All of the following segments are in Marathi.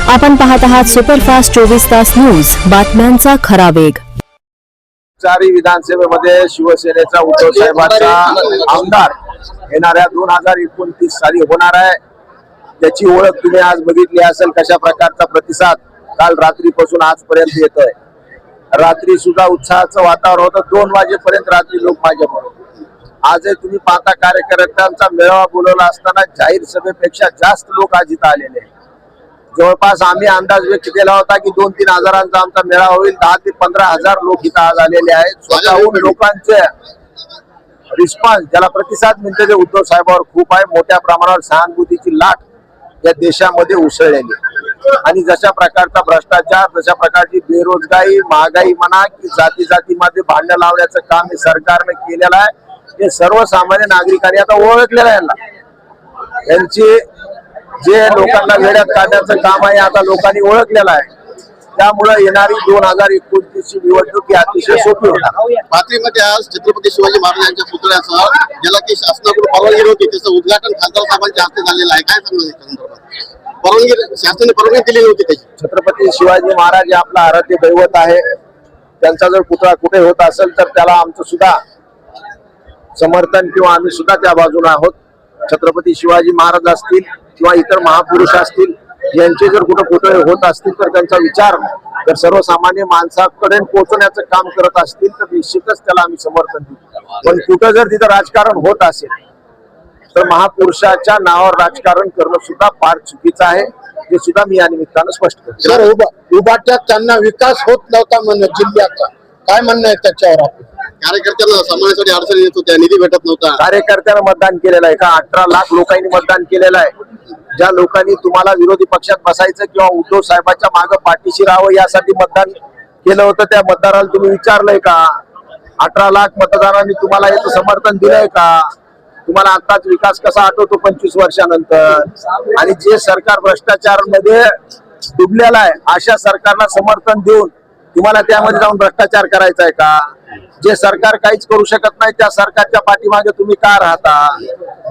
आपण पाहत आहात सुपरफास्ट 24 तास न्यूज, बातम्यांचा खरा वेग। चारी विधानसभेमध्ये शिवसेनेचा उद्धव साहेबांचा आमदार येणाऱ्या 2029 साली होणार आहे। त्याची ओळख तुम्ही आज बघितली असेल, कशा प्रकारचा प्रतिसाद काल रात्रीपासून आजपर्यंत येतोय। रात्री सुद्धा उत्साहाचं वातावरण होतं, 2 वाजेपर्यंत रात्री लोक माझ्याबरोबर। आजही तुम्ही पाहता कार्यकर्त्यांचा मेळावा बोलवला असताना जाहीर सभेपेक्षा जास्त लोक आज इथं आलेले आहेत। जवळपास आम्ही अंदाज व्यक्त केला होता की 2-3 हजारांचा आमचा मेळावा होईल, 10 ते 15 हजार लोक इथं आज आलेले आहेत। स्वतःहून लोकांचे रिस्पॉन्स, ज्याला प्रतिसाद मिळते, ते उद्धव साहेबांवर खूप आहे। मोठ्या प्रमाणावर सहानुभूतीची लाट या देशामध्ये उसळलेली आहे आणि जशा प्रकारचा भ्रष्टाचार, जशा प्रकारची बेरोजगारी, महागाई म्हणा की जाती जातीमध्ये भांडण लावण्याचं काम हे सरकारने केलेलं आहे, हे सर्वसामान्य नागरिकांनी आता ओळखलेलं आहे। यांची जे लोकांना वेड्यात काढण्याचं काम आहे आता लोकांनी ओळखलेलं आहे। त्यामुळे येणारी 2029 ची निवडणूक ही अतिशय सोपी होणार। पाथरीमध्ये आज छत्रपती शिवाजी महाराजांच्या पुतळ्यासह ज्याला की शासनाकडून परवानगी होती त्याचं उद्घाटन खासदार साहेबांच्या हस्ते झालेलं आहे। काय सांगणार परवानगी शासनाने परवानगी दिलेली होती त्याची? छत्रपती शिवाजी महाराज हे आपला आराध्य दैवत आहे। त्यांचा जर पुतळा कुठे होत असेल तर त्याला आमचं सुद्धा समर्थन किंवा आम्ही सुद्धा त्या बाजूने आहोत। छत्रपती शिवाजी महाराज असतील किंवा इतर महापुरुष असतील, यांचे जर कुठे पुतळे होत असतील तर त्यांचा विचार जर सर्वसामान्य माणसाकडे पोहोचण्याचं काम करत असतील तर निश्चितच त्याला आम्ही समर्थन देऊ। पण कुठं जर तिथं राजकारण होत असेल तर महापुरुषाच्या नावावर राजकारण करणं सुद्धा फार चुकीचं आहे, हे सुद्धा मी या निमित्तानं स्पष्ट करतो। सर, उभाट्यात त्यांना विकास होत नव्हता म्हणत जिल्ह्याचा, काय म्हणणं आहे त्याच्यावर आपलं? कार्यकर्त्यांना सांभाळण्यासाठी अडचणी येत होत्या, निधी भेटत नव्हता। कार्यकर्त्यांना मतदान केलेलं आहे का? 18 लाख लोकांनी मतदान केलेलं आहे। ज्या लोकांनी तुम्हाला विरोधी पक्षात बसायचं किंवा उद्धव साहेबांच्या मागे पाठीशी राहावं यासाठी मतदान केलं होतं, त्या मतदाराला तुम्ही विचारलंय का? 18 लाख मतदारांनी तुम्हाला याचं समर्थन दिलंय का? तुम्हाला आताच विकास कसा आठवतो 25 वर्षानंतर? आणि जे सरकार भ्रष्टाचारामध्ये डुबलेलं आहे, अशा सरकारला समर्थन देऊन तुम्हाला त्यामध्ये जाऊन भ्रष्टाचार करायचा आहे का? जे सरकार काहीच करू शकत नाही त्या सरकारच्या पाठीमागे तुम्ही का राहता?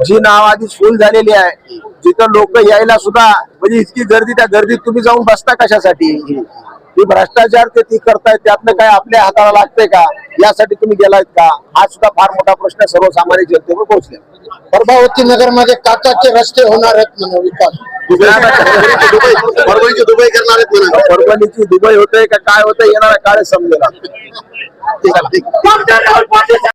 जी नाव आधीच फुल झालेली आहे, जिथं लोक यायला सुद्धा म्हणजे इतकी गर्दी, त्या गर्दीत तुम्ही जाऊन बसता कशासाठी? ही भ्रष्टाचार ते करतायत, त्यातनं काय आपल्या हाताला लागतंय का? यासाठी तुम्ही गेलायत का? हा सुद्धा फार मोठा प्रश्न सर्वसामान्य जनतेवर पोहोचला। प्रभावती नगर मध्ये काचाचे रस्ते होणार आहेत म्हणून विकास, परभणीची दुबई करणार आहेत म्हणून। परभणीची दुबई होतंय का काय होतंय येणारा काळ समजेल।